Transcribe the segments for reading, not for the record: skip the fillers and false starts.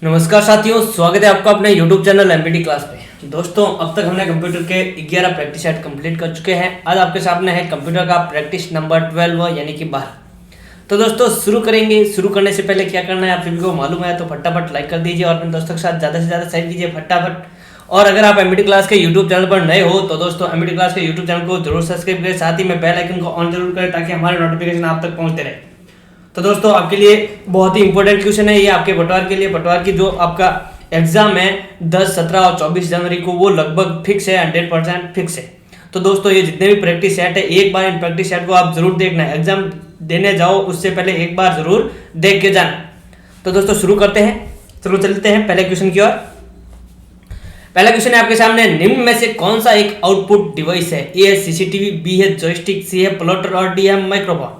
नमस्कार साथियों, स्वागत है आपका अपने YouTube चैनल एमपीटी क्लास पे। दोस्तों, अब तक हमने कंप्यूटर के 11 प्रैक्टिस सेट कंप्लीट कर चुके हैं। आज आपके सामने है कंप्यूटर का प्रैक्टिस नंबर 12 यानी कि 12। तो दोस्तों शुरू करेंगे। शुरू करने से पहले क्या करना है आप सभी को मालूम है, तो फटाफट लाइक कर दीजिए और अपने दोस्तों के साथ ज़्यादा से ज़्यादा शेयर कीजिए फटाफट। और अगर आप एमपीटी क्लास के यूट्यूब चैनल पर नए हो तो दोस्तों एमपीटी क्लास के यूट्यूब चैनल को जरूर सब्सक्राइब करें, साथ ही में बेल आइकन को ऑन जरूर करें ताकि हमारे नोटिफिकेशन आप तक पहुंचते रहे। तो दोस्तों आपके लिए बहुत ही इंपॉर्टेंट क्वेश्चन है ये, आपके पटवार के लिए। पटवार की जो आपका एग्जाम है 10, 17 और 24 जनवरी को, वो लगभग फिक्स है, 100% फिक्स है। तो दोस्तों ये जितने भी प्रैक्टिस सेट है, एक बार इन प्रैक्टिस सेट को आप जरूर देखना है। एग्जाम देने जाओ उससे पहले एक बार जरूर देख के जाना। तो दोस्तों शुरू करते हैं, चलो चलते हैं पहले क्वेश्चन की ओर। पहला क्वेश्चन है आपके सामने, निम्न में से कौन सा एक आउटपुट डिवाइस है? ए है सीसीटीवी, बी है जॉयस्टिक, सी है प्लॉटर और डी है माइक्रोफोन।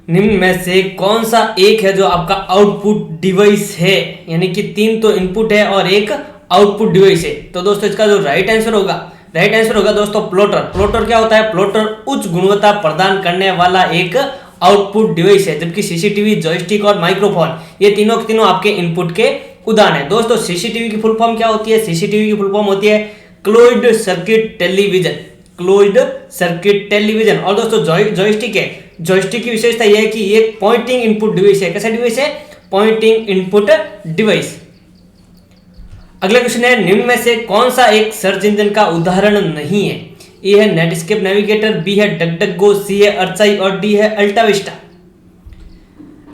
निम्न में से कौन सा एक है जो आपका आउटपुट डिवाइस है? यानी कि 3 तो इनपुट है और एक आउटपुट डिवाइस है। तो दोस्तों इसका जो राइट आंसर होगा दोस्तों प्लॉटर। प्लॉटर क्या होता है? प्लॉटर उच्च गुणवत्ता प्रदान करने वाला एक आउटपुट डिवाइस है, जबकि सीसीटीवी, जॉयस्टिक और माइक्रोफोन ये तीनों के तीनों आपके इनपुट के उदाहरण है। दोस्तों सीसीटीवी की फुल फॉर्म क्या होती है? सीसीटीवी की फुल फॉर्म होती है closed circuit television, closed circuit television. और दोस्तों जॉयस्टिक है, जॉयस्टिक की विशेषता यह है कि ये पॉइंटिंग इनपुट डिवाइस है। कैसा डिवाइस है? Pointing input device. अगला क्वेश्चन है, निम्न में से कौन सा एक सर्च इंजन का उदाहरण नहीं है? ए है नेटस्केप नेविगेटर, बी है डकडकगो, सी है अर्चाई और डी है अल्टाविस्टा।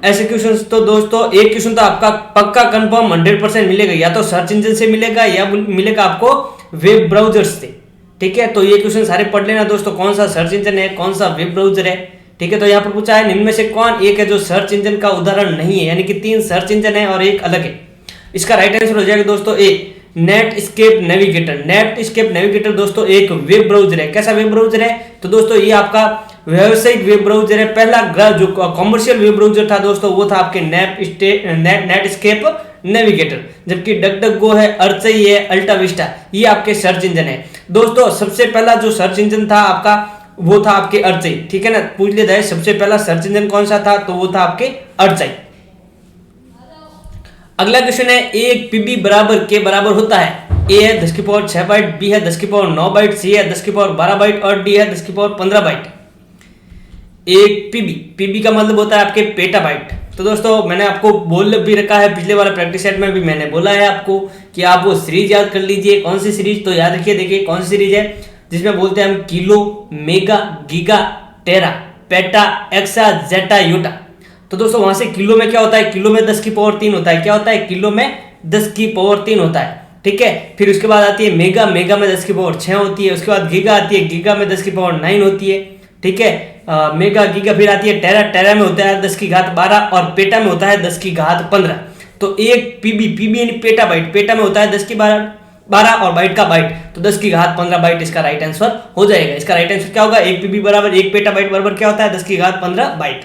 ऐसे क्वेश्चन तो दोस्तों एक क्वेश्चन तो आपका पक्का कंफर्म 100% मिलेगा, या तो सर्च इंजन से मिलेगा या मिलेगा आपको वेब ब्राउजर से। ठीक है, तो ये क्वेश्चन सारे पढ़ लेना दोस्तों, कौन सा सर्च इंजन है, कौन सा वेब ब्राउजर है। ठीक है, तो यहाँ पर पूछा है निम्न में से कौन एक है जो सर्च इंजन का उदाहरण नहीं है, यानी कि 3 सर्च इंजन है और एक अलग है। इसका राइट आंसर हो जाएगा दोस्तों ए, नेटस्केप नेविगेटर। नेटस्केप नेविगेटर दोस्तों एक वेब ब्राउजर है। कैसा वेब ब्राउजर है? तो दोस्तों ये आपका व्यावसायिक वेब ब्राउजर है। पहला जो कॉमर्शियल वेब ब्राउजर था दोस्तों वो था आपके नेटस्केप नेविगेटर, जबकि डकडकगो है, अर्चाई है, अल्टाविस्टा ये आपके सर्च इंजन है। दोस्तों सबसे पहला जो सर्च इंजन था आपका वो था आपके अर्चाई। ठीक है ना, पूछ लिया जाए सबसे पहला सर्च इंजन कौन सा था, तो वो था आपके अर्चाई। अगला क्वेश्चन है, एक पीबी बराबर के बराबर होता है? ए है 10 की पावर 6 बाइट, बी है 10 की पावर 9 बाइट, सी है 10 की पावर 12 बाइट और डी है 10 की पावर 15 बाइट। एक पीबी का मतलब होता है आपके पेटाबाइट। तो दोस्तों मैंने आपको बोल भी रखा है, पिछले वाले प्रैक्टिस सेट में भी मैंने बोला है आपको कि आप वो सीरीज याद कर लीजिए। कौन सी सीरीज? तो याद रखिए, देखिए कौन सी सीरीज है जिसमें बोलते हैं हम किलो, मेगा, गीगा, टेरा, पेटा, एक्सा, जेटा, यूटा। तो दोस्तों वहां से किलो में क्या होता है? किलो में 10 की पावर 3 होता है। क्या होता है? किलो में 10 की पावर 3 होता है। ठीक है, फिर उसके बाद आती है मेगा, मेगा में 10 की पावर 6 होती है। उसके बाद गीगा आती है, गीगा में 10 की पावर 9 होती है। ठीक है, मेगा, गीगा, फिर आती है टेरा, टेरा में होता है 10 की घात 12 और पेटा में होता है 10 की घात 15। तो एक पीबी यानी पेटा बाइट, पेटा में होता है 10 की 12 और बाइट का बाइट, तो 10 की घात 15 बाइट इसका राइट आंसर हो जाएगा। इसका राइट आंसर क्या होगा? एक पीबी बराबर एक पेटा बाइट बराबर क्या होता है? 10 की घात 15 बाइट।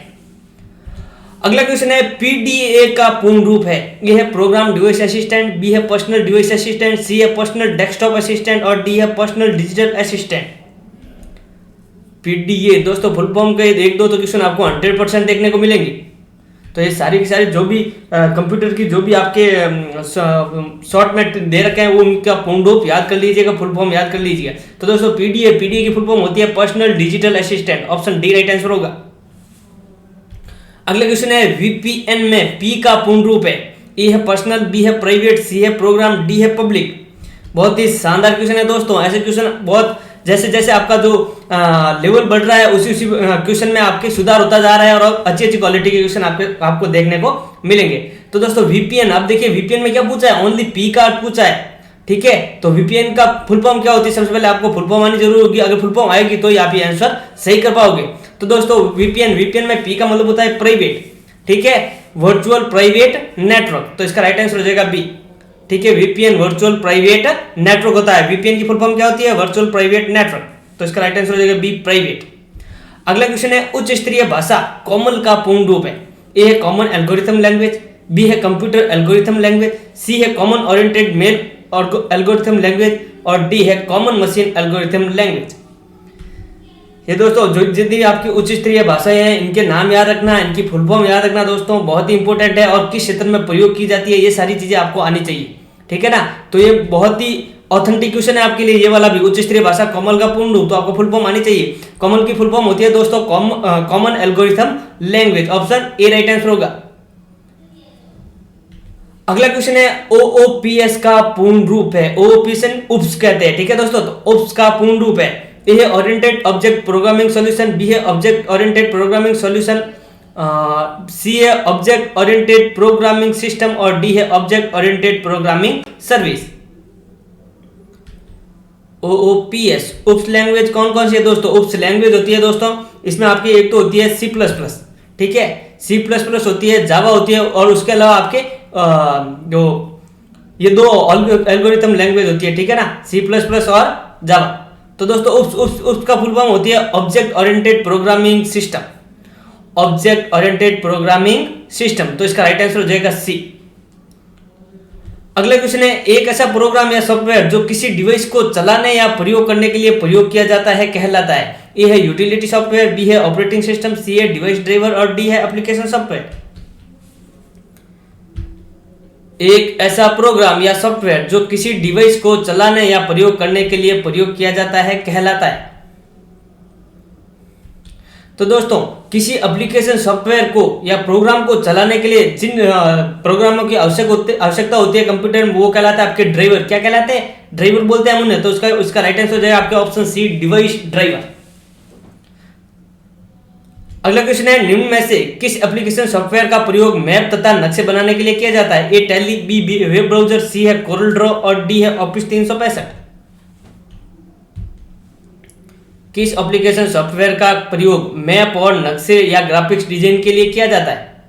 अगला क्वेश्चन है, पीडीए का पूर्ण रूप है? ये है प्रोग्राम डिवाइस असिस्टेंट, बी है पर्सनल डिवाइस असिस्टेंट, सी है पर्सनल डेस्कटॉप असिस्टेंट और डी है पर्सनल डिजिटल असिस्टेंट। पीडीए दोस्तों फुल फॉर्म के एक दो तो क्वेश्चन आपको 100% देखने को मिलेंगे। तो ये सारी की सारी जो भी कंप्यूटर की जो भी आपके शॉर्ट में दे रखे हैं वो उनका पूर्ण रूप याद कर लीजिएगा, फुल फॉर्म याद कर लीजिएगा। तो दोस्तों पीडीए की फुल फॉर्म होती है personal digital assistant. Option D right answer होगा। अगला क्वेश्चन है, वीपीएन में पी का पूर्ण रूप है? ए है पर्सनल, बी है प्राइवेट, सी है प्रोग्राम, डी है पब्लिक। बहुत ही शानदार क्वेश्चन है दोस्तों। ऐसे क्वेश्चन बहुत जैसे जैसे आपका जो लेवल बढ़ रहा है उसी क्वेश्चन में आपके सुधार होता जा रहा है और अच्छी अच्छी क्वालिटी के क्वेश्चन आपको देखने को मिलेंगे। तो दोस्तों वीपीएन, आप देखिए वीपीएन में क्या पूछा है? ओनली पी का अर्थ पूछा है। ठीक है, तो वीपीएन का फुल फॉर्म क्या होती है? सबसे पहले आपको फुल फॉर्म आनी जरूर होगी। अगर फुल फॉर्म आएगी तो ही आप ये आंसर सही कर पाओगे। तो दोस्तों वीपीएन में पी का मतलब होता है प्राइवेट। ठीक है, वर्चुअल प्राइवेट नेटवर्क। तो इसका राइट आंसर हो जाएगा बी। ठीक है, वीपीएन वर्चुअल प्राइवेट नेटवर्क होता है। वीपीएन की फुल फॉर्म क्या होती है? Virtual private network. तो इसका राइट आंसर हो जाएगा बी, प्राइवेट। अगला क्वेश्चन है, उच्च स्तरीय भाषा कॉमन का पूर्ण रूप है? ए है कॉमन एल्गोरिथम लैंग्वेज, बी है कंप्यूटर एल्गोरिथम लैंग्वेज, सी है कॉमन ओरिएंटेड मेल और एल्गोरिथम लैंग्वेज और डी है कॉमन मशीन एल्गोरिथम लैंग्वेज। ये दोस्तों जो जितनी भी आपकी उच्च स्तरीय भाषाएं हैं इनके नाम याद रखना, इनकी फुल फॉर्म याद रखना दोस्तों, बहुत ही इंपॉर्टेंट है। और किस क्षेत्र में प्रयोग की जाती है ये सारी चीजें आपको आनी चाहिए, ठीक है ना। तो ये बहुत ही ऑथेंटिक क्वेश्चन है आपके लिए, ये वाला भी। उच्च स्तरीय भाषा कॉमन का पूर्ण रूप, तो आपको फुल फॉर्म आनी चाहिए। कॉमन की फुल फॉर्म होती है दोस्तों common algorithm language. Option A right answer होगा। अगला क्वेश्चन है ओओपीएस का पूर्ण रूप है। ओओपीएस उप्स कहते हैं, ठीक है दोस्तों। तो उप्स का पूर्ण रूप है, ए है oriented object programming solution, B है object oriented programming solution, C है ऑब्जेक्ट ओरिएंटेड प्रोग्रामिंग सिस्टम और डी है object oriented programming service. OOPS oops language कौन कौन सी है दोस्तों? उप्स लैंग्वेज होती है दोस्तों, इसमें आपकी एक तो होती है सी प्लस प्लस, ठीक है, सी प्लस प्लस होती है, जावा होती है, और उसके अलावा आपके जो ये दो एल्गोरिथम लैंग्वेज होती है, ठीक है ना, सी प्लस प्लस और जावा। तो दोस्तों उप्स का फुल फॉर्म होती है object oriented programming system. Object oriented programming system, तो इसका राइट आंसर हो जाएगा सी। अगला क्वेश्चन है एक ऐसा प्रोग्राम या सॉफ्टवेयर जो किसी डिवाइस को चलाने या प्रयोग करने के लिए प्रयोग किया जाता है कहलाता है। ए है यूटिलिटी सॉफ्टवेयर, बी है ऑपरेटिंग सिस्टम, सी है डिवाइस ड्राइवर और डी है एप्लीकेशन सॉफ्टवेयर। एक ऐसा प्रोग्राम या सॉफ्टवेयर जो किसी डिवाइस को चलाने या प्रयोग करने के लिए प्रयोग किया जाता है कहलाता है। तो दोस्तों किसी एप्लीकेशन सॉफ्टवेयर को या प्रोग्राम को चलाने के लिए जिन प्रोग्रामों की आवश्यकता होती है कंप्यूटर में, वो कहलाता है आपके ड्राइवर। क्या कहलाते हैं? ड्राइवर बोलते हैं उन्हें। तो उसका राइट आंसर हो जाएगा आपके ऑप्शन सी डिवाइस ड्राइवर। अगला क्वेश्चन है निम्न में से किस एप्लीकेशन सॉफ्टवेयर का प्रयोग मैप तथा नक्शे बनाने के लिए किया जाता है? ए टैली, बी वेब ब्राउजर, सी है कोरल ड्रॉ और डी है ऑफिस 365। किस एप्लीकेशन सॉफ्टवेयर का प्रयोग मैप और नक्शे या ग्राफिक्स डिजाइन के लिए किया जाता है?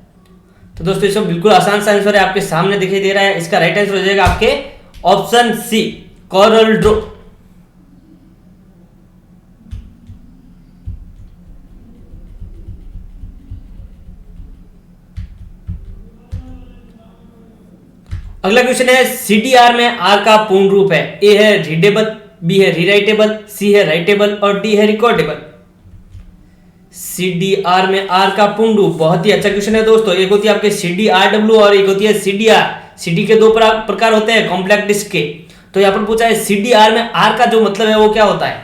तो दोस्तों इसमें बिल्कुल आसान सा आंसर है, आपके सामने दिखाई दे रहा है। इसका राइट आंसर हो जाएगा आपके ऑप्शन सी कोरल ड्रॉ। अगला क्वेश्चन है सीडीआर में आर का पूर्ण रूप है। ए है रीडेबल, बी है रीराइटेबल, सी है राइटेबल और डी है रिकॉर्डेबल। सीडीआर में आर का पूर्ण रूप, बहुत ही अच्छा क्वेश्चन है दोस्तों। एक होती है आपके सीडीआरडब्ल्यू और एक होती है सीडीआर। सीडी के दो प्रकार होते हैं कॉम्पैक्ट डिस्क के। तो यहां पर पूछा है सीडीआर में आर का जो मतलब है वो क्या होता है?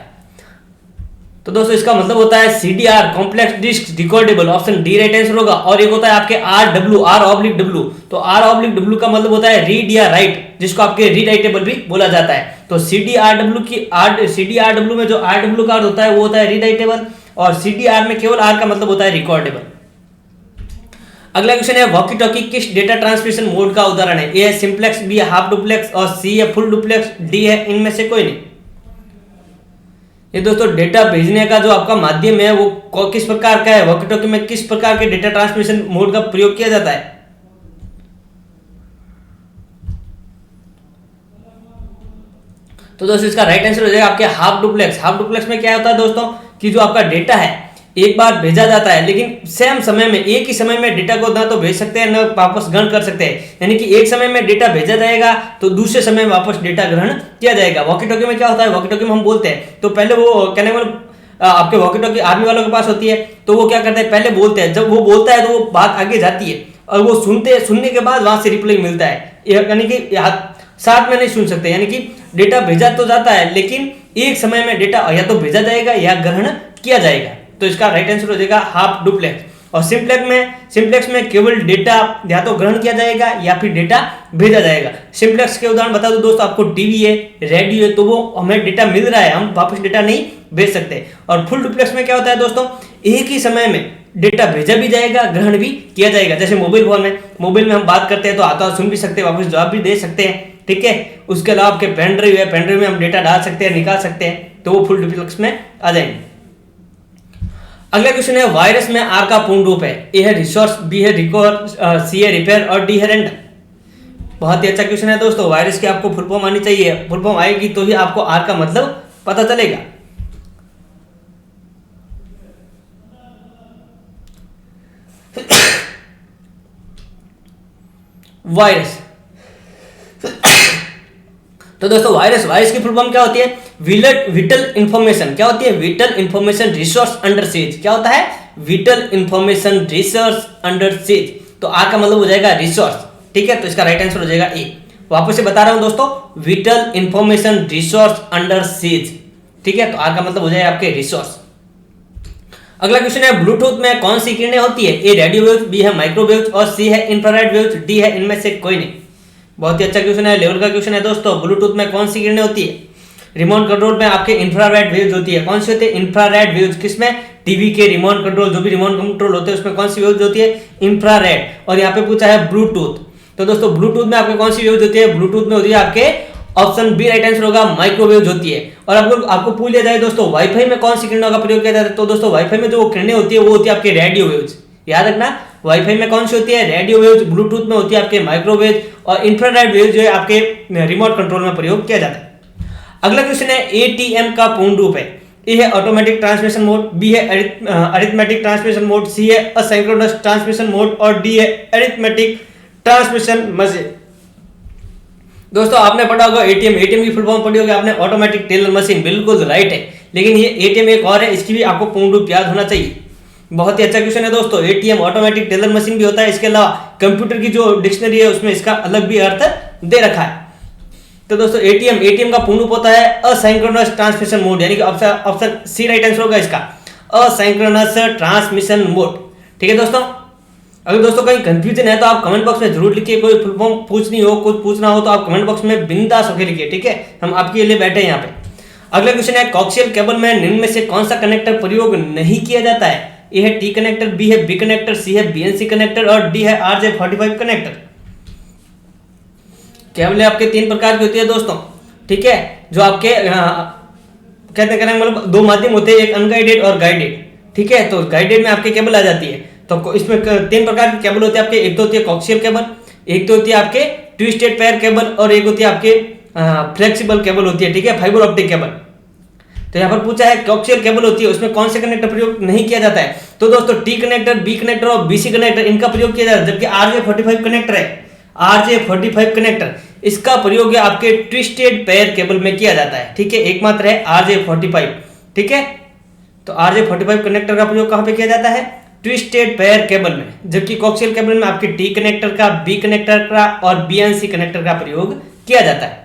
तो दोस्तों इसका मतलब होता है CDR complex disk recordable. Option D right answer होगा। और एक होता है आपके R W, R oblique W. तो आर ऑब्लिक डब्ल्यू का मतलब होता है रीड या राइट, जिसको आपके रीराइटेबल भी बोला जाता है। तो सीडीआरडब्ल्यू में जो आरडब्ल्यू का अर्थ होता है वो होता है रीराइटेबल, और सीडीआर में केवल आर का मतलब होता है रिकॉर्डेबल। अगला क्वेश्चन है वॉकी टॉकी किस डेटा ट्रांसमिशन मोड का उदाहरण है? ए है सिंप्लेक्स, बी है हाफ डुप्लेक्स और सी है फुल डुप्लेक्स, डी है इनमें से कोई नहीं। ये दोस्तों डेटा भेजने का जो आपका माध्यम है वो किस प्रकार का है? वॉकी टॉकी में किस प्रकार के डेटा ट्रांसमिशन मोड का प्रयोग किया जाता है? तो दोस्तों इसका राइट आंसर हो जाएगा आपके हाफ डुप्लेक्स। हाफ डुप्लेक्स में क्या होता है दोस्तों कि जो आपका डेटा है एक बार भेजा जाता है, लेकिन सेम समय में, एक ही समय में डेटा को ना तो भेज सकते हैं ना वापस ग्रहण कर सकते हैं। यानी कि एक समय में डेटा भेजा जाएगा तो दूसरे समय में वापस डेटा ग्रहण किया जाएगा। वॉकी टॉकी में क्या होता है? वॉकी टॉकी में हम बोलते हैं तो पहले वो कहने वाले आपके वॉकी टॉकी आर्मी वालों के पास होती है, तो वो क्या करते हैं पहले बोलते हैं। जब वो बोलता है तो वो बात आगे जाती है और वो सुनने के बाद वहां से रिप्लाई मिलता है। यानी कि साथ में नहीं सुन सकते, यानी कि डेटा भेजा तो जाता है लेकिन एक समय में डेटा या तो भेजा जाएगा या ग्रहण किया जाएगा। तो इसका राइट आंसर हो जाएगा हाफ डुप्लेक्स। और सिंप्लेक्स में केवल डेटा या तो ग्रहण किया जाएगा या फिर डेटा भेजा जाएगा। सिंप्लेक्स के उदाहरण बता दो दोस्तों, आपको टीवी है, रेडियो है, तो वो हमें डेटा मिल रहा है, हम वापस डेटा नहीं भेज सकते। और फुल डुप्लेक्स में क्या होता है दोस्तों, एक ही समय में डेटा भेजा भी जाएगा, ग्रहण भी किया जाएगा। जैसे मोबाइल फोन में, हम बात करते हैं तो आता सुन भी सकते हैं, वापस जवाब भी दे सकते हैं, ठीक है। उसके अलावा आपके पेन ड्राइव है, पेन ड्राइव में हम डेटा डाल सकते हैं, निकाल सकते हैं, तो वो फुल डुप्लेक्स में आ जाएंगे। अगला क्वेश्चन है वायरस में आर का पूर्ण रूप है। ए है रिसोर्स, बी है रिकवर, सी है रिपेयर और डी है रेंडर। बहुत ही अच्छा क्वेश्चन है दोस्तों। वायरस की आपको फुल फॉर्म आनी चाहिए, फुल फॉर्म आएगी तो ही आपको आर का मतलब पता चलेगा। वायरस, तो दोस्तों वायरस की फुल फॉर्म क्या होती है? विटल इंफॉर्मेशन क्या होती है? Whittle information resource under seize. क्या होता है? Whittle information resource under seize. तो आर का मतलब हो जाएगा रिसोर्स, ठीक है। तो इसका राइट आंसर हो जाएगा ए। वापस से बता रहा हूं दोस्तों, whittle information resource under seize, ठीक है। तो आर का मतलब हो जाएगा आपके रिसोर्स। अगला क्वेश्चन है, ब्लूटूथ में कौन सी किरणें होती है? ए रेडियो वेव्स, बी है माइक्रोवेव्स और सी है इंफ्रारेड वेव्स, डी है इनमें से कोई नहीं। बहुत ही अच्छा क्वेश्चन है, लेवल का क्वेश्चन है दोस्तों। ब्लूटूथ में कौन सी किरणें होती है? रिमोट कंट्रोल में आपके इंफ्रारेड वेव्स होती है। कौन सी होती है? Infrared waves. किसमें? टीवी के रिमोट कंट्रोल, जो भी रिमोट कंट्रोल होते हैं उसमें कौन सी वेव्स होती है? इंफ्रारेड। और यहाँ पे पूछा है ब्लूटूथ, तो दोस्तों ब्लूटूथ में आपके कौन सी वेव्स होती है? ब्लूटूथ में होती है आपके ऑप्शन बी राइट आंसर होगा, माइक्रोवेव्स होती है। और आपको पूछ लिया जाए दोस्तों वाईफाई में कौन सी किरणों का प्रयोग किया जाता है, तो दोस्तों वाईफाई में जो किरणें होती है वो होती है आपके रेडियो वेव्स। याद रखना, वाईफाई में कौन सी होती है? Radio waves. ब्लूटूथ में होती है आपके माइक्रोवेव और इंफ्रारेड वेव जो है आपके रिमोट कंट्रोल में प्रयोग किया जाता है। अगला क्वेश्चन है, एटीएम का पूर्ण रूप है? ए है ऑटोमेटिक ट्रांसमिशन मोड, बी है अरिथमेटिक ट्रांसमिशन मोड, सी है असिंक्रोनस ट्रांसमिशन मोड और डी है अरिथमेटिक ट्रांसमिशन मशीन। दोस्तों आपने पढ़ा होगा एटीएम, एटीएम की फुल फॉर्म पढ़ी होगी आपने, ऑटोमेटिक टेलर मशीन। बिल्कुल राइट है, लेकिन ये एटीएम एक और है, इसकी भी आपको पूर्ण रूप याद होना चाहिए। बहुत ही अच्छा क्वेश्चन है दोस्तों। एटीएम ऑटोमेटिक टेलर मशीन भी होता है, इसके अलावा कंप्यूटर की जो डिक्शनरी है उसमें इसका अलग भी अर्थ दे रखा है। तो दोस्तों एटीएम का पूर्ण रूप होता है असिंक्रोनस ट्रांसमिशन मोड, यानी कि ऑप्शन सी राइट आंसर होगा इसका, असिंक्रोनस ट्रांसमिशन मोड, ठीक है दोस्तों। अगर दोस्तों कहीं कंफ्यूजन है तो आप कमेंट बॉक्स में जरूर लिखिए। कोई फुल फॉर्म पूछनी हो, कुछ पूछना हो तो आप कमेंट बॉक्स में बिंदास होकर लिखिए, ठीक है। हम आपके लिए बैठे हैं यहाँ पे। अगला क्वेश्चन है, कोक्सियल केबल में निम्न में से कौन सा कनेक्टर प्रयोग नहीं किया जाता है? ए है टी कनेक्टर, बी है बी कनेक्टर, सी है बीएनसी कनेक्टर और डी है RJ45 कनेक्टर। केबल आपके तीन प्रकार की होती है दोस्तों, ठीक है। जो आपके कहते हैं मतलब दो माध्यम होते हैं, एक अनगाइडेड और गाइडेड, ठीक है। तो गाइडेड में आपके केबल आ जाती है। तो इसमें तीन प्रकार के केबल होते हैं आपके, एक तो होती है कोक्सियल केबल, एक तो होती है आपके ट्विस्टेड पेयर केबल और एक होती है आपके फ्लेक्सिबल केबल होती है, ठीक है, फाइबर ऑप्टिक केबल। तो यहाँ पर पूछा है कोक्सियल केबल होती है उसमें कौन से कनेक्टर प्रयोग नहीं किया जाता है? तो दोस्तों टी कनेक्टर, बी कनेक्टर और बीसी कनेक्टर इनका प्रयोग किया जाता है। जबकि RJ45 कनेक्टर है, RJ45 कनेक्टर इसका प्रयोग आपके ट्विस्टेड पेयर केबल में किया जाता है, ठीक है। एकमात्र है RJ45, ठीक है। तो RJ45 कनेक्टर का प्रयोग कहां पे किया जाता है? ट्विस्टेड पेयर केबल में। जबकि कोक्सियल केबल में आपके टी कनेक्टर का, बी कनेक्टर का और बीएनसी कनेक्टर का प्रयोग किया जाता है।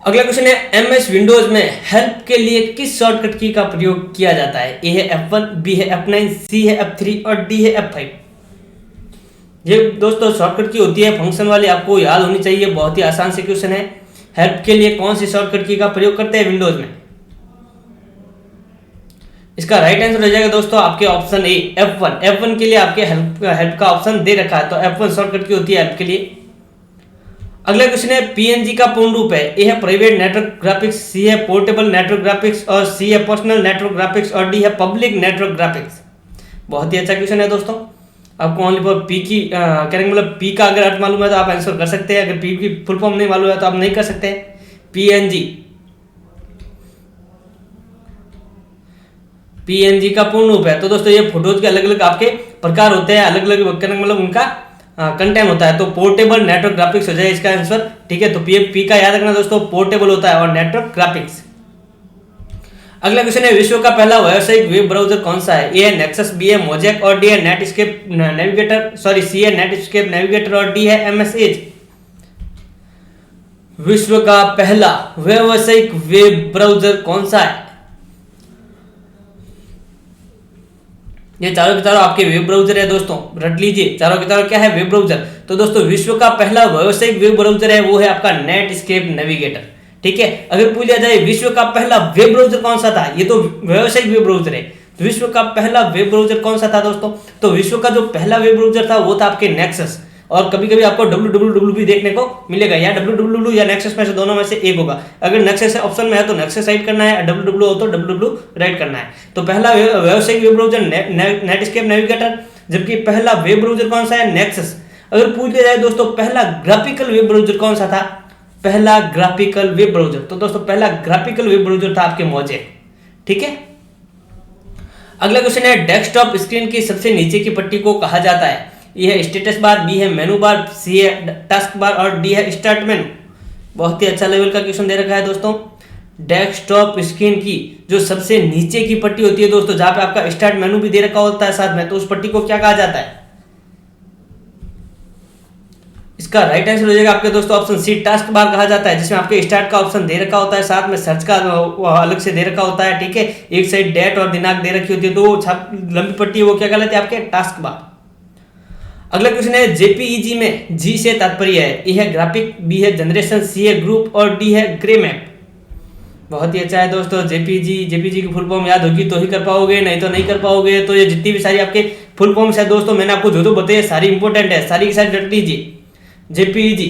अगला क्वेश्चन है, एमएस विंडोज में हेल्प के लिए किस शॉर्टकट की का प्रयोग किया जाता है? ए है F1, बी है F9, सी है F3 और डी है F5। ये दोस्तों शॉर्टकट की होती है, फंक्शन वाली, आपको याद होनी चाहिए। बहुत ही आसान से क्वेश्चन है। हेल्प के लिए कौन सी शॉर्टकट की का प्रयोग करते हैं विंडोज में? इसका राइट आंसर हो जाएगा दोस्तों आपके ऑप्शन ए F1। F1 के लिए आपके हेल्प का ऑप्शन दे रखा है, तो F1 शॉर्टकट की होती है हेल्प के लिए। अगला क्वेश्चन है, पीएनजी का पूर्ण रूप है? ए है प्राइवेट नेटवर्क ग्राफिक्स, सी है पोर्टेबल नेटवर्क ग्राफिक्स और सी है पर्सनल नेटवर्क ग्राफिक्स और डी है पब्लिक नेटवर्क ग्राफिक्स। बहुत ही अच्छा क्वेश्चन है दोस्तों। आपको ओनली फॉर पी की करेंगे, मतलब पी का अगर अर्थ मालूम है तो आप आंसर कर सकते हैं। अगर पी की फुल फॉर्म नहीं मालूम है तो आप नहीं कर सकते। पीएनजी का पूर्ण रूप है। तो दोस्तों ये फोटोज के अलग अलग आपके प्रकार होते हैं, अलग अलग मतलब उनका कंटेंट होता है। तो पोर्टेबल नेटवर्क ग्राफिक्स हो जाए इसका आंसर, ठीक है। तो पी का याद रखना दोस्तों, पोर्टेबल होता है और नेटवर्क ग्राफिक्स। अगला क्वेश्चन है, विश्व का पहला व्यावसायिक वेब ब्राउजर कौन सा है? ए है नेक्सस, बी है मोजेक और डी है नेटस्केप नेविगेटर, सॉरी सी है नेटस्केप नेविगेटर और डी है MS एज। विश्व का पहला व्यावसायिक वेब ब्राउजर कौन सा है? ये चारों के चारों आपके वेब ब्राउजर है दोस्तों, रट लीजिए। चारों के चारों क्या है? Web browser. तो दोस्तों विश्व का पहला व्यावसायिक वेब ब्राउजर है वो है आपका नेटस्केप नेविगेटर, ठीक है। अगर पूछा जाए विश्व का पहला वेब ब्राउजर कौन सा था, ये तो व्यावसायिक वेब ब्राउजर है, तो विश्व का पहला वेब ब्राउजर कौन सा था दोस्तों? तो विश्व का जो पहला वेब ब्राउजर था वो था आपके नेक्सस। और कभी कभी आपको www भी देखने को मिलेगा, या www या नेक्सस में से दोनों में से एक होगा। अगर नेक्सस ऑप्शन में है तो नेक्सस राइट करना है, www हो तो www राइट करना है। तो पहला व्यावसायिक वेब ब्राउजर नेटस्केप नेविगेटर, जबकि पहला वेब ब्राउजर कौन सा है? नेक्सस। अगर पूछ लिया जाए दोस्तों पहला ग्राफिकल वेब ब्राउजर कौन सा था? पहला ग्राफिकल वेब ब्राउजर, तो दोस्तों पहला ग्राफिकल वेब ब्राउजर था आपके मोजेक, ठीक है। अगला क्वेश्चन है, डेस्कटॉप स्क्रीन की सबसे नीचे की पट्टी को कहा जाता है? ये है स्टेटस बार, बी है मेनू बार, सी है टास्क बार और डी है स्टार्ट मेनू। बहुत ही अच्छा लेवल का क्वेश्चन दे रखा है दोस्तों। डेस्कटॉप स्क्रीन की जो सबसे नीचे की पट्टी होती है दोस्तों, जहां पे आपका स्टार्ट मेनू भी दे रखा होता है साथ में, तो उस पट्टी को क्या कहा जाता है? इसका राइट आंसर हो जाएगा आपके दोस्तों ऑप्शन सी, टास्क बार कहा जाता है, जिसमें आपके स्टार्ट का ऑप्शन दे रखा होता है, साथ में सर्च का अलग से दे रखा होता है। ठीक है, एक साइड डेट और दिनांक दे रखी होती है, तो लंबी पट्टी है वो क्या कहलाती है आपके? Task bar. अगला क्वेश्चन है जेपीईजी में जी से तात्पर्य है? ए है ग्राफिक, बी है जनरेशन, सी है ग्रुप और डी है ग्रे मैप। बहुत ही अच्छा है दोस्तों। जेपीजी की फुल फॉर्म याद होगी तो ही कर पाओगे, नहीं तो नहीं कर पाओगे। तो ये जितनी भी सारी आपके फुल फॉर्म्स है दोस्तों, मैंने आपको जो जो बताए सारी इंपॉर्टेंट है, सारी की सारी रट लीजिए। जेपीजी,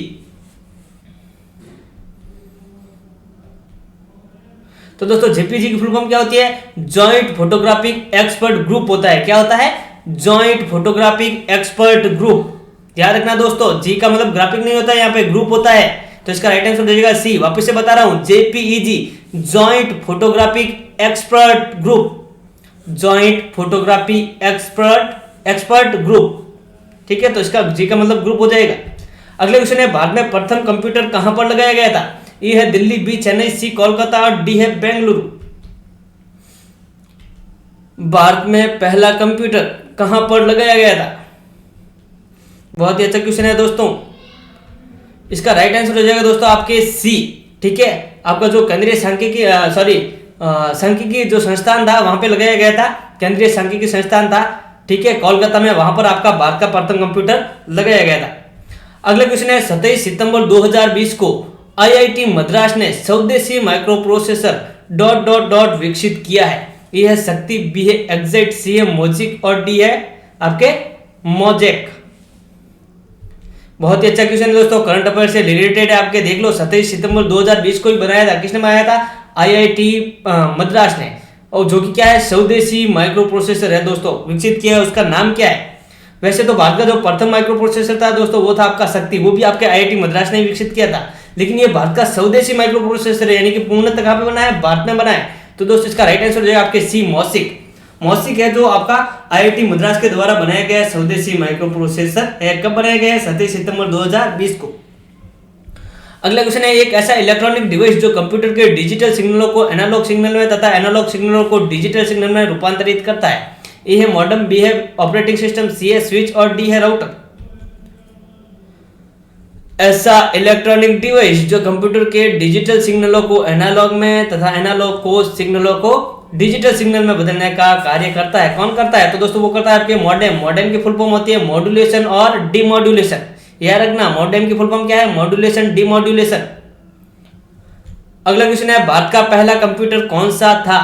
तो दोस्तों जेपीजी की फुल फॉर्म क्या होती है? जॉइंट फोटोग्राफिक एक्सपर्ट ग्रुप होता है। क्या होता है? Joint photographic expert group. ध्यान रखना दोस्तों, जी का मतलब ग्राफिक नहीं होता है, यहाँ पे ग्रुप होता है। तो इसका राइट आंसर हो जाएगा सी। वापस से बता रहा हूं, JPEG joint photographic expert group, joint photography expert group. ठीक है, तो इसका जी का मतलब ग्रुप हो जाएगा। अगले क्वेश्चन है, भारत में प्रथम कंप्यूटर कहां पर लगाया गया था? ए है दिल्ली, बी चेन्नई, सी कोलकाता और डी है बेंगलुरु। भारत में पहला कंप्यूटर कहां पर लगाया गया था? बहुत ही अच्छा क्वेश्चन है दोस्तों। इसका राइट आंसर हो जाएगा दोस्तों आपके सी। ठीक है, आपका जो केंद्रीय सांख्यिकी सांख्यिकी जो संस्थान था वहां पे लगाया गया था, केंद्रीय सांख्यिकी संस्थान था। ठीक है, कोलकाता में, वहां पर आपका भारत का प्रथम कंप्यूटर लगाया गया था। अगला क्वेश्चन है, 27 सितंबर 2020 को आईआईटी मद्रास ने स्वदेशी micro processor dot dot dot विकसित किया है। ए है शक्ति, बी है एग्जैक्ट, सी है मोजिक और डी है आपके मोजेक। बहुत ही अच्छा क्वेश्चन है दोस्तों, करंट अफेयर से रिलेटेड है आपके। देख लो, 27 सितंबर 2020 को ही बनाया था। किसने बनाया था? आईआईटी मद्रास ने। और जो कि क्या है? स्वदेशी माइक्रो प्रोसेसर है दोस्तों, विकसित किया है। उसका नाम क्या है? वैसे तो भारत का जो प्रथम माइक्रो प्रोसेसर था दोस्तों, वो था आपका शक्ति, वो भी आपके आईआईटी मद्रास ने विकसित किया था। लेकिन ये भारत का स्वदेशी माइक्रो प्रोसेसर है, यानी कि पूर्णतः कहां पे बना है? भारत में बना है। तो दोस्तों इसका राइट आंसर हो जाएगा आपके सी, मौसिक। मौसिक है जो आपका आईआईटी मद्रास के द्वारा बनाया गया स्वदेशी माइक्रो प्रोसेसर है। कब बनाया गया है? 27 सितंबर 2020 को। अगला क्वेश्चन है, एक ऐसा इलेक्ट्रॉनिक डिवाइस जो कंप्यूटर के डिजिटल सिग्नलों को एनालॉग सिग्नल में तथा एनालॉग सिग्नलों को डिजिटल सिग्नल में रूपांतरित करता है। ए है मॉडेम, बी है ऑपरेटिंग सिस्टम, सी है स्विच और डी है राउटर। ऐसा इलेक्ट्रॉनिक डिवाइस जो कंप्यूटर के डिजिटल सिग्नलों को एनालॉग में तथा एनालॉग को सिग्नलों को डिजिटल सिग्नल में बदलने का कार्य करता है। कौन करता है? तो दोस्तों वो करता है आपके मॉडेम। मॉडेम की फुल फॉर्म होती है मॉड्यूलेशन और डिमॉड्यूलेशन। याद रखना, मॉडेम की फुल फॉर्म क्या है? Modulation, demodulation. अगला क्वेश्चन है, भारत का पहला कंप्यूटर कौन सा था?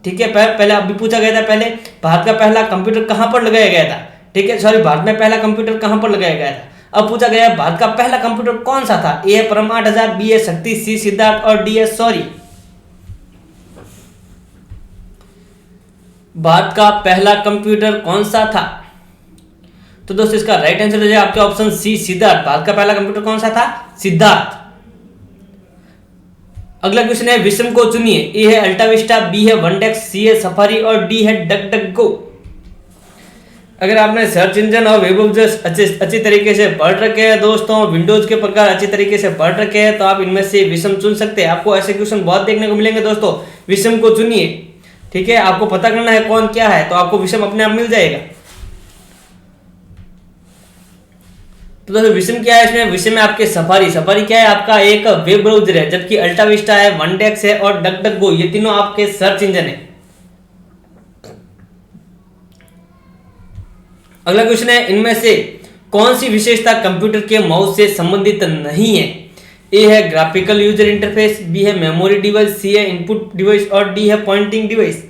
ठीक है, पहले अभी पूछा गया था, पहले भारत का पहला कंप्यूटर कहां पर लगाया गया था? ठीक है, सॉरी, भारत में पहला कंप्यूटर कहां पर लगाया गया था? अब पूछा गया है भारत का पहला कंप्यूटर कौन सा था? ए है परम 8000, बी है शक्ति, सी सिद्धार्थ और डी है सॉरी। भारत का पहला कंप्यूटर कौन सा था? तो दोस्तों इसका राइट आंसर हो जाएगा आपके ऑप्शन सी, सिद्धार्थ। भारत का पहला कंप्यूटर कौन सा था? सिद्धार्थ। अगला क्वेश्चन है, विषम को चुनिए। ए है अल्टाविस्टा, बी है वनडेक्स, सी है सफारी और डी है डक डक गो। अगर आपने सर्च इंजन और वेब ब्राउज़र्स अच्छी तरीके से पढ़ रखे हैं दोस्तों, विंडोज के प्रकार अच्छी तरीके से पढ़ रखे हैं, तो आप इनमें से विषम चुन सकते हैं। आपको ऐसे क्वेश्चन बहुत देखने को मिलेंगे दोस्तों। विषम को चुनिए। ठीक है, आपको पता करना है कौन क्या है, तो आपको विषम अपने आप मिल जाएगा। तो दोस्तों विषम क्या है? इसमें विषम में आपके सफारी। सफारी क्या है? आपका एक वेब ब्राउजर है, जबकि अल्टाविस्टा है, वनडेक्स है और डक डक गो, ये तीनों आपके सर्च इंजन है। अगला क्वेश्चन है, इनमें से कौन सी विशेषता कंप्यूटर के माउस से संबंधित नहीं है? ए है ग्राफिकल यूजर इंटरफेस, बी है मेमोरी डिवाइस, सी है इनपुट डिवाइस और डी है पॉइंटिंग डिवाइस।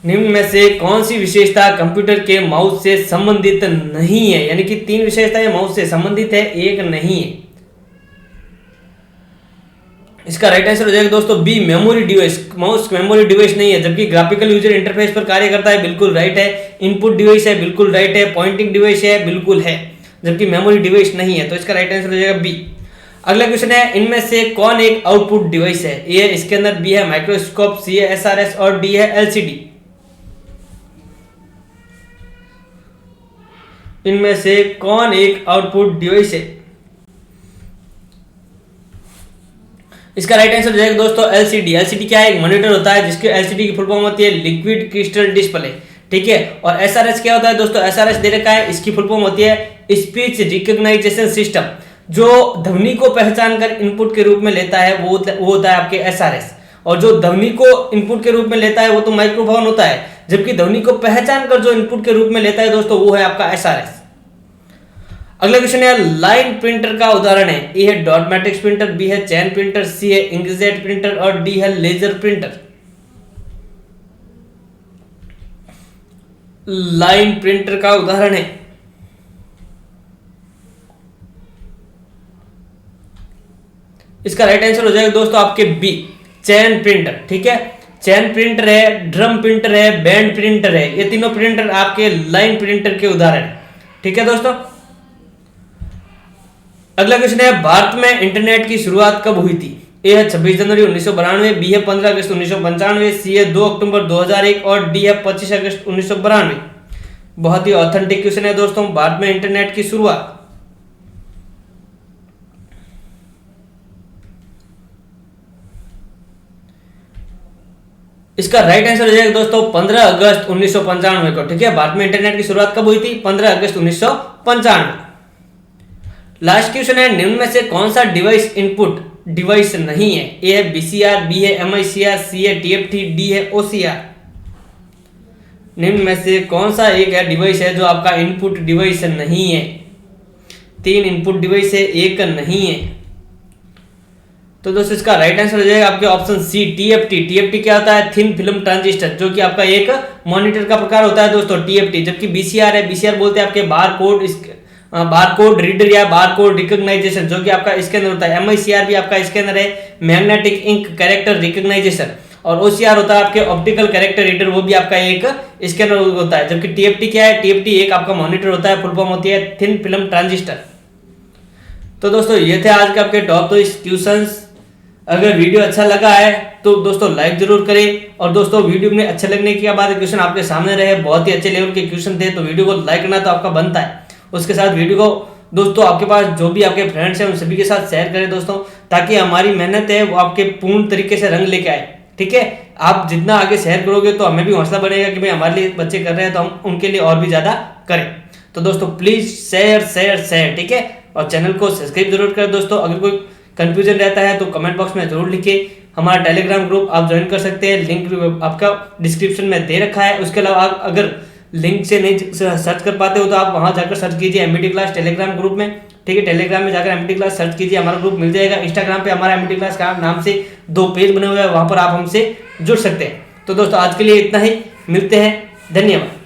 निम्न में से कौन सी विशेषता कंप्यूटर के माउस से संबंधित नहीं है? यानी कि 3 विशेषताएं माउस से संबंधित है, एक नहीं है। इसका राइट आंसर हो जाएगा दोस्तों B, memory device. Mouse memory device नहीं है, जबकि ग्राफिकल यूजर इंटरफेस पर कार्य करता है, बिल्कुल राइट है। इनपुट डिवाइस है, बिल्कुल राइट है। पॉइंटिंग डिवाइस है, बिल्कुल है, जबकि मेमोरी डिवाइस नहीं है। तो इसका राइट आंसर हो जाएगा बी। अगला क्वेश्चन है, इनमें से कौन एक आउटपुट डिवाइस है? ए है स्कैनर, बी है माइक्रोस्कोप, सी है एसआरएस और डी है एलसीडी। इनमें से कौन एक आउटपुट डिवाइस है? इसका राइट आंसर हो जाएगा दोस्तों एलसीडी। एलसीडी क्या है? एक मॉनिटर होता है जिसके एलसीडी की फुल फॉर्म होती है लिक्विड क्रिस्टल डिस्प्ले, ठीक है। और एसआरएस क्या होता है दोस्तों? एसआरएस दे रखा है, इसकी फुल फॉर्म होती है स्पीच रिकॉग्नाइजेशन सिस्टम। जो ध्वनि को पहचान कर इनपुट के रूप में लेता है वो होता है आपके एसआरएस। और जो ध्वनि को इनपुट के रूप में लेता है वो तो माइक्रोफोन होता है, जबकि ध्वनि को पहचान कर जो इनपुट के रूप में लेता है दोस्तों वो है आपका एसआरएस। अगला क्वेश्चन है लाइन प्रिंटर का उदाहरण है। ए है डॉट मैट्रिक्स प्रिंटर, बी है चैन प्रिंटर, सी है इंकजेट प्रिंटर और डी है लेजर प्रिंटर। लाइन प्रिंटर का उदाहरण है, इसका राइट आंसर हो जाएगा दोस्तों आपके बी चैन प्रिंटर, ठीक है। चैन प्रिंटर है, ड्रम प्रिंटर है, बैंड प्रिंटर है, ये तीनों प्रिंटर आपके लाइन प्रिंटर के उदाहरण है, ठीक है दोस्तों। अगला क्वेश्चन है भारत में इंटरनेट की शुरुआत कब हुई थी? ए है 26 जनवरी 1992, बी है 15 अगस्त 1995, सी है 2 अक्टूबर 2001 और डी है 25 अगस्त 1992। बहुत ही ऑथेंटिक क्वेश्चन है दोस्तों, भारत में इंटरनेट की शुरुआत। इसका राइट आंसर हो जाएगा दोस्तों 15 अगस्त 1995 को, ठीक है। भारत में इंटरनेट की शुरुआत कब हुई थी? 15 अगस्त 1995। लास्ट क्वेश्चन है निम्न में से कौन सा डिवाइस इनपुट डिवाइस नहीं है? ए है बीसीआर, बी है एमआईसीआर, सी है टीएफटी, डी है ओसीआर। निम्न में से कौन सा एक है डिवाइस है जो आपका इनपुट डिवाइस नहीं है? 3 इनपुट डिवाइस है, एक नहीं है। तो दोस्तों इसका राइट आंसर हो जाएगा आपके ऑप्शन सी टीएफटी। टीएफटी क्या होता है? थिन फिल्म ट्रांजिस्टर, जो कि आपका एक मॉनिटर का प्रकार होता है दोस्तों टीएफटी। जबकि बीसीआर है, बीसीआर बोलते हैं आपके बारकोड रीडर या बारकोड रिकॉग्नाइजेशन, जो कि आपका स्कैनर होता है। एमआईसीआर भी आपका स्कैनर है, मैग्नेटिक इंक कैरेक्टर रिकॉग्नाइजेशन। और ओसीआर होता है आपके ऑप्टिकल कैरेक्टर रीडर, वो भी आपका एक स्कैनर होता है। जबकि टीएफटी क्या है? टीएफटी एक आपका मॉनिटर होता है, फुल फॉर्म होती है थिन फिल्म ट्रांजिस्टर। तो दोस्तों ये थे आज के आपके टॉप 2 क्वेश्चंस। अगर वीडियो अच्छा लगा है तो दोस्तों लाइक जरूर करें, और दोस्तों वीडियो में अच्छा लगने के बाद क्वेश्चन आपके सामने रहे, बहुत ही अच्छे लेवल के क्वेश्चन थे, तो वीडियो को लाइक करना तो आपका बनता है। उसके साथ वीडियो को दोस्तों आपके पास जो भी आपके फ्रेंड्स हैं उन सभी के साथ शेयर करें दोस्तों, ताकि हमारी मेहनत है वो आपके पूर्ण तरीके से रंग लेके आए, ठीक है। आप जितना आगे शेयर करोगे तो हमें भी हौसला बढ़ेगा कि भाई हमारे लिए बच्चे कर रहे हैं तो हम उनके लिए और भी ज्यादा करें। तो दोस्तों प्लीज शेयर, ठीक है। और चैनल को सब्सक्राइब जरूर करें दोस्तों। अगर कोई कंफ्यूजन रहता है तो कमेंट बॉक्स में जरूर लिखिए। हमारा टेलीग्राम ग्रुप आप ज्वाइन कर सकते हैं, लिंक आपका डिस्क्रिप्शन में दे रखा है। उसके अलावा आप अगर लिंक से नहीं सर्च कर पाते हो तो आप वहां जाकर सर्च कीजिए एमबीटी क्लास टेलीग्राम ग्रुप में, ठीक है। टेलीग्राम में जाकर एमबीटी क्लास सर्च कीजिए, हमारा ग्रुप मिल जाएगा। इंस्टाग्राम पे हमारा एमबीटी क्लास का नाम से 2 पेज बने हुए हैं, वहां पर आप हमसे जुड़ सकते हैं। तो दोस्तों आज के लिए इतना ही, मिलते हैं, धन्यवाद।